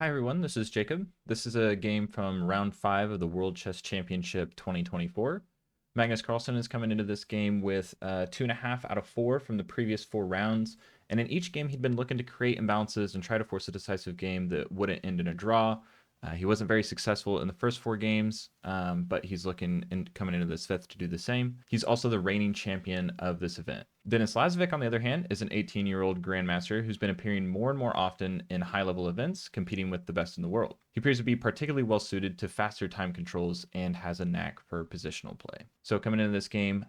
Hi everyone, this is Jacob. This is a game from round 5 of the World Chess Championship 2024. Magnus Carlsen is coming into this game with 2.5 out of 4 from the previous 4 rounds, and in each game he'd been looking to create imbalances and try to force a decisive game that wouldn't end in a draw. He wasn't very successful in the first 4 games, but he's looking and coming into this 5th to do the same. He's also the reigning champion of this event. Denis Lazovic, on the other hand, is an 18-year-old grandmaster who's been appearing more and more often in high-level events, competing with the best in the world. He appears to be particularly well suited to faster time controls and has a knack for positional play. So coming into this game,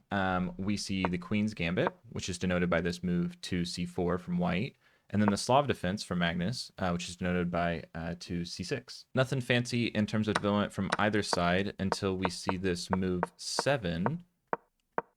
we see the Queen's Gambit, which is denoted by this move to c4 from white, and then the Slav defense from Magnus, which is denoted by to c6. Nothing fancy in terms of development from either side until we see this move 7,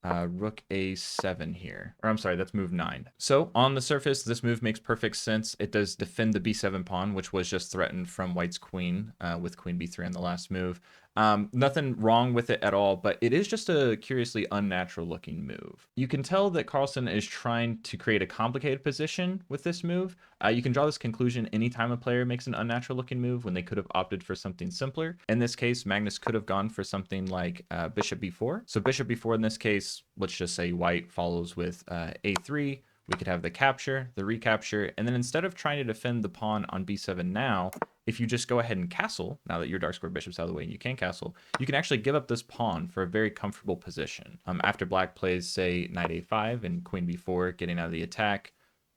rook a7 here. Or I'm sorry, that's move 9. So on the surface, this move makes perfect sense. It does defend the b7 pawn, which was just threatened from white's queen with queen b3 on the last move. Nothing wrong with it at all, but it is just a curiously unnatural looking move. You can tell that Carlsen is trying to create a complicated position with this move. You can draw this conclusion anytime a player makes an unnatural looking move when they could have opted for something simpler. In this case, Magnus could have gone for something like bishop b4. So bishop b4 in this case, let's just say white follows with a3. We could have the capture, the recapture, and then instead of trying to defend the pawn on b7 now, if you just go ahead and castle, now that your dark square bishop's out of the way and you can castle, you can actually give up this pawn for a very comfortable position. After black plays, say, knight a5 and queen b4, getting out of the attack,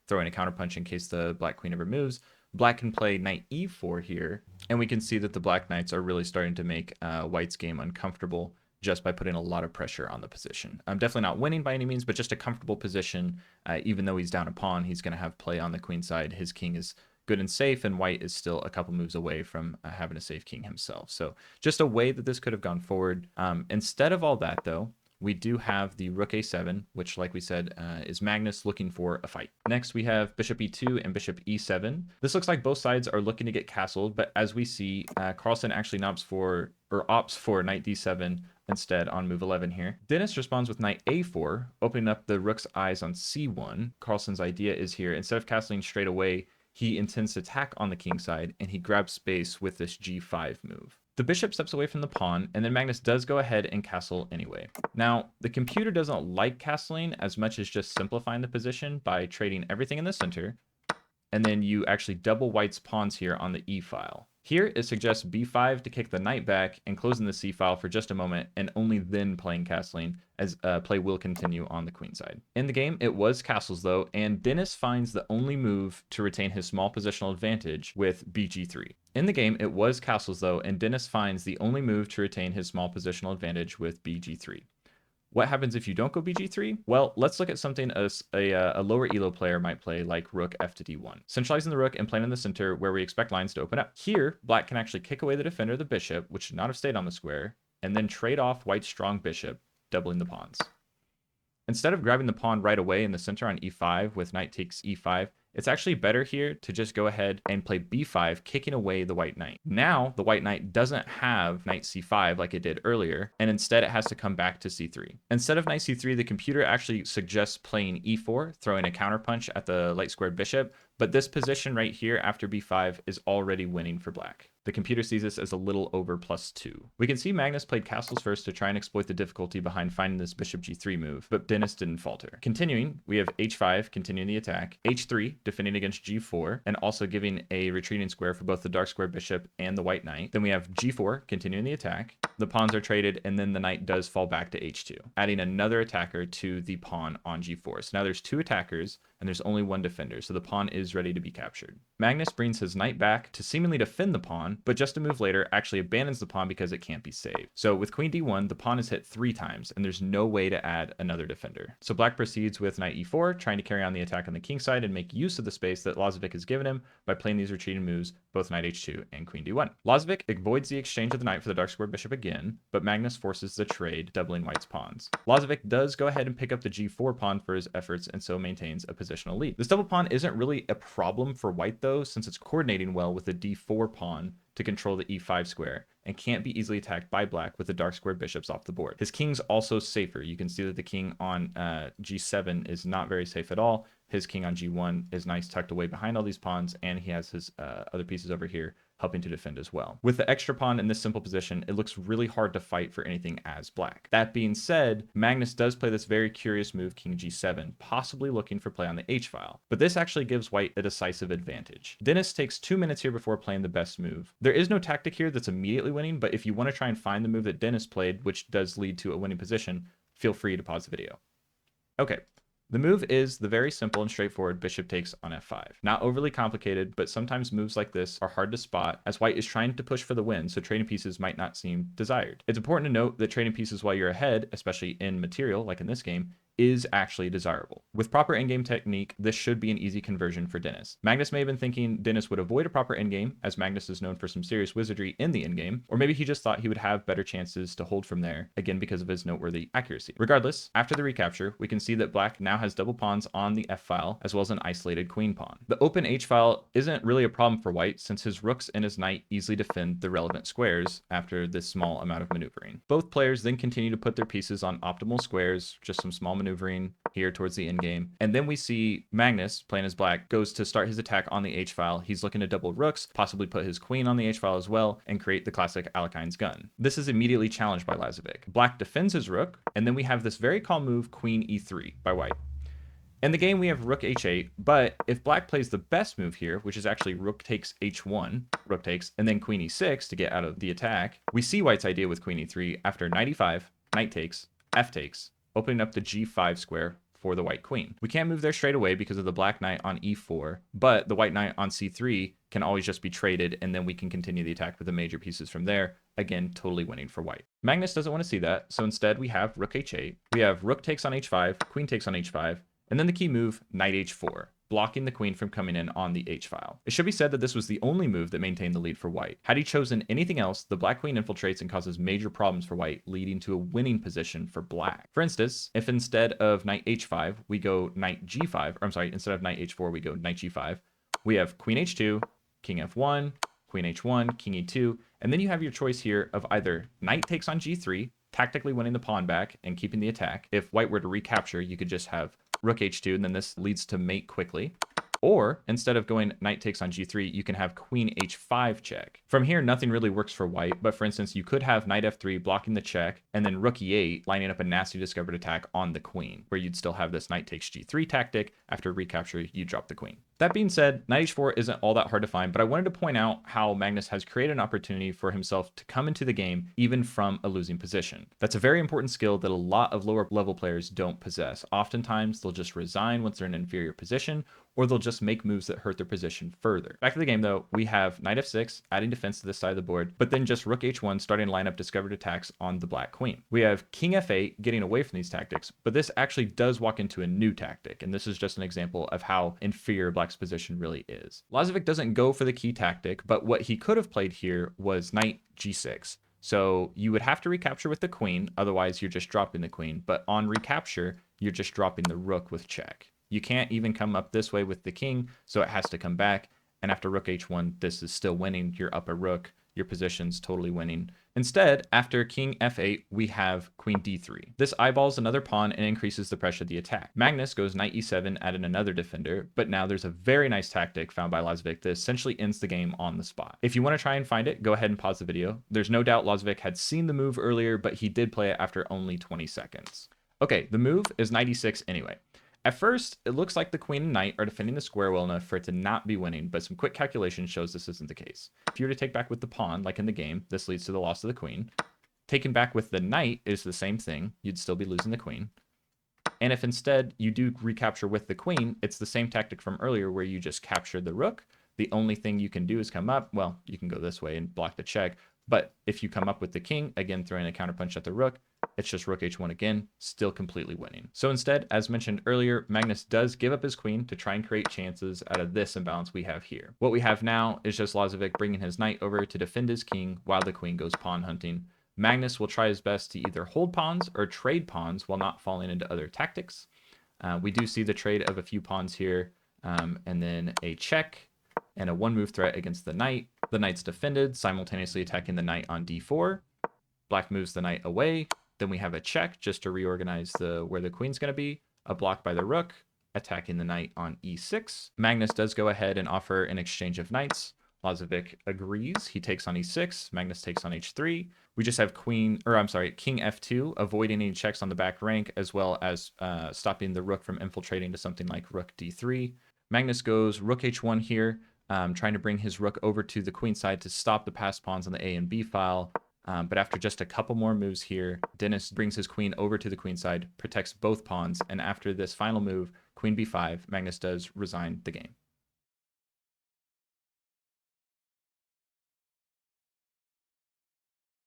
throwing a counterpunch in case the black queen ever moves, black can play knight e4 here, and we can see that the black knights are really starting to make white's game uncomfortable just by putting a lot of pressure on the position. I'm definitely not winning by any means, but just a comfortable position. Even though he's down a pawn, he's going to have play on the queen side. His king is good and safe, and white is still a couple moves away from having a safe king himself. So just a way that this could have gone forward. Instead of all that, though, we do have the rook a7, which, like we said, is Magnus looking for a fight. Next, we have bishop e2 and bishop e7. This looks like both sides are looking to get castled, but as we see, Carlsen actually opts for knight d7 instead on move 11 here. Denis responds with knight a4, opening up the rook's eyes on c1. Carlsen's idea is here, instead of castling straight away, he intends to attack on the king side, and he grabs space with this g5 move. The bishop steps away from the pawn, and then Magnus does go ahead and castle anyway. Now, the computer doesn't like castling as much as just simplifying the position by trading everything in the center, and then you actually double white's pawns here on the e file. Here, it suggests b5 to kick the knight back and closing the c file for just a moment, and only then playing castling, as play will continue on the queen side. In the game, it was castles though, and Denis finds the only move to retain his small positional advantage with bg3. In the game, it was castles though, and Denis finds the only move to retain his small positional advantage with bg3. What happens if you don't go bg3? Well, let's look at something a lower elo player might play, like rook f to d1. Centralizing the rook and playing in the center where we expect lines to open up. Here, black can actually kick away the defender of the bishop, which should not have stayed on the square, and then trade off white's strong bishop, doubling the pawns. Instead of grabbing the pawn right away in the center on e5 with knight takes e5, it's actually better here to just go ahead and play b5, kicking away the white knight. Now, the white knight doesn't have knight c5 like it did earlier, and instead it has to come back to c3. Instead of knight c3, the computer actually suggests playing e4, throwing a counterpunch at the light squared bishop, but this position right here after b5 is already winning for black. The computer sees this as a little over +2. We can see Magnus played castles first to try and exploit the difficulty behind finding this bishop g3 move, but Denis didn't falter. Continuing, we have h5, continuing the attack, h3, defending against g4, and also giving a retreating square for both the dark square bishop and the white knight. Then we have g4, continuing the attack. The pawns are traded, and then the knight does fall back to h2, adding another attacker to the pawn on g4. So now there's 2 attackers, and there's only 1 defender, so the pawn is ready to be captured. Magnus brings his knight back to seemingly defend the pawn, but just a move later actually abandons the pawn because it can't be saved. So with queen d1, the pawn is hit 3 times, and there's no way to add another defender. So black proceeds with knight e4, trying to carry on the attack on the king side and make use of the space that Lazovic has given him by playing these retreating moves, both knight h2 and queen d1. Lazovic avoids the exchange of the knight for the dark square bishop again, but Magnus forces the trade, doubling white's pawns. Lazovic does go ahead and pick up the g4 pawn for his efforts, and so maintains a positional lead. This double pawn isn't really a problem for white though, since it's coordinating well with the d4 pawn to control the e5 square, and can't be easily attacked by black with the dark squared bishops off the board. His king's also safer. You can see that the king on g7 is not very safe at all. His king on g1 is nice tucked away behind all these pawns, and he has his other pieces over here helping to defend as well. With the extra pawn in this simple position, it looks really hard to fight for anything as black. That being said, Magnus does play this very curious move, king g7, possibly looking for play on the h-file. But this actually gives white a decisive advantage. Dennis takes 2 minutes here before playing the best move. There is no tactic here that's immediately winning, but if you want to try and find the move that Dennis played, which does lead to a winning position, feel free to pause the video. Okay. The move is the very simple and straightforward bishop takes on f5. Not overly complicated, but sometimes moves like this are hard to spot as white is trying to push for the win, so trading pieces might not seem desired. It's important to note that trading pieces while you're ahead, especially in material like in this game, is actually desirable. With proper endgame technique, this should be an easy conversion for Dennis. Magnus may have been thinking Dennis would avoid a proper endgame, as Magnus is known for some serious wizardry in the endgame, or maybe he just thought he would have better chances to hold from there, again because of his noteworthy accuracy. Regardless, after the recapture, we can see that black now has double pawns on the f-file, as well as an isolated queen pawn. The open h-file isn't really a problem for white, since his rooks and his knight easily defend the relevant squares after this small amount of maneuvering. Both players then continue to put their pieces on optimal squares, just some small maneuvering here towards the end game. And then we see Magnus, playing as black, goes to start his attack on the h-file. He's looking to double rooks, possibly put his queen on the h-file as well, and create the classic Alekine's gun. This is immediately challenged by Lazovic. Black defends his rook, and then we have this very calm move, queen e3 by white. In the game, we have rook h8, but if black plays the best move here, which is actually rook takes h1, rook takes, and then queen e6 to get out of the attack, we see white's idea with queen e3 after knight e5, knight takes, f takes, opening up the g5 square for the white queen. We can't move there straight away because of the black knight on e4, but the white knight on c3 can always just be traded, and then we can continue the attack with the major pieces from there. Again, totally winning for white. Magnus doesn't want to see that, so instead we have rook h8. We have rook takes on h5, queen takes on h5, and then the key move, knight h4, blocking the queen from coming in on the h-file. It should be said that this was the only move that maintained the lead for white. Had he chosen anything else, the black queen infiltrates and causes major problems for white, leading to a winning position for black. For instance, if instead of knight h5, we go knight g5, or I'm sorry, instead of knight h4, we go knight g5, we have queen h2, king f1, queen h1, king e2, and then you have your choice here of either knight takes on g3, tactically winning the pawn back and keeping the attack. If white were to recapture, you could just have rook h2, and then this leads to mate quickly. Or instead of going knight takes on g3, you can have queen h5 check. From here, nothing really works for white, but for instance, you could have knight f3 blocking the check, and then rook e8 lining up a nasty discovered attack on the queen, where you'd still have this knight takes g3 tactic. After recapture, you drop the queen. That being said, knight h4 isn't all that hard to find, but I wanted to point out how Magnus has created an opportunity for himself to come into the game even from a losing position. That's a very important skill that a lot of lower level players don't possess. Oftentimes, they'll just resign once they're in an inferior position, or they'll just make moves that hurt their position further. Back to the game though, we have knight f6, adding defense to this side of the board, but then just rook h1 starting to line up discovered attacks on the black queen. We have king f8 getting away from these tactics, but this actually does walk into a new tactic, and this is just an example of how inferior black's position really is. Lazovic doesn't go for the key tactic, but what he could have played here was knight g6. So you would have to recapture with the queen, otherwise you're just dropping the queen, but on recapture, you're just dropping the rook with check. You can't even come up this way with the king, so it has to come back. And after rook h1, this is still winning. You're up a rook. Your position's totally winning. Instead, after king f8, we have queen d3. This eyeballs another pawn and increases the pressure of the attack. Magnus goes knight e7, adding another defender, but now there's a very nice tactic found by Lazovic that essentially ends the game on the spot. If you want to try and find it, go ahead and pause the video. There's no doubt Lazovic had seen the move earlier, but he did play it after only 20 seconds. Okay, the move is knight e6 anyway. At first, it looks like the queen and knight are defending the square well enough for it to not be winning, but some quick calculation shows this isn't the case. If you were to take back with the pawn, like in the game, this leads to the loss of the queen. Taking back with the knight is the same thing. You'd still be losing the queen. And if instead you do recapture with the queen, it's the same tactic from earlier where you just capture the rook. The only thing you can do is come up. Well, you can go this way and block the check. But if you come up with the king, again, throwing a counterpunch at the rook, it's just rook h1 again, still completely winning. So instead, as mentioned earlier, Magnus does give up his queen to try and create chances out of this imbalance we have here. What we have now is just Lazovic bringing his knight over to defend his king while the queen goes pawn hunting. Magnus will try his best to either hold pawns or trade pawns while not falling into other tactics. We do see the trade of a few pawns here, and then a check and a one move threat against the knight. The knight's defended, simultaneously attacking the knight on d4. Black moves the knight away. Then we have a check just to reorganize where the queen's going to be. A block by the rook, attacking the knight on e6. Magnus does go ahead and offer an exchange of knights. Lazovic agrees. He takes on e6. Magnus takes on h3. We just have king f2, avoiding any checks on the back rank, as well as stopping the rook from infiltrating to something like rook d3. Magnus goes rook h1 here, trying to bring his rook over to the queen side to stop the passed pawns on the a and b file. But after just a couple more moves here, Dennis brings his queen over to the queen side, protects both pawns, and after this final move, queen b5, Magnus does resign the game.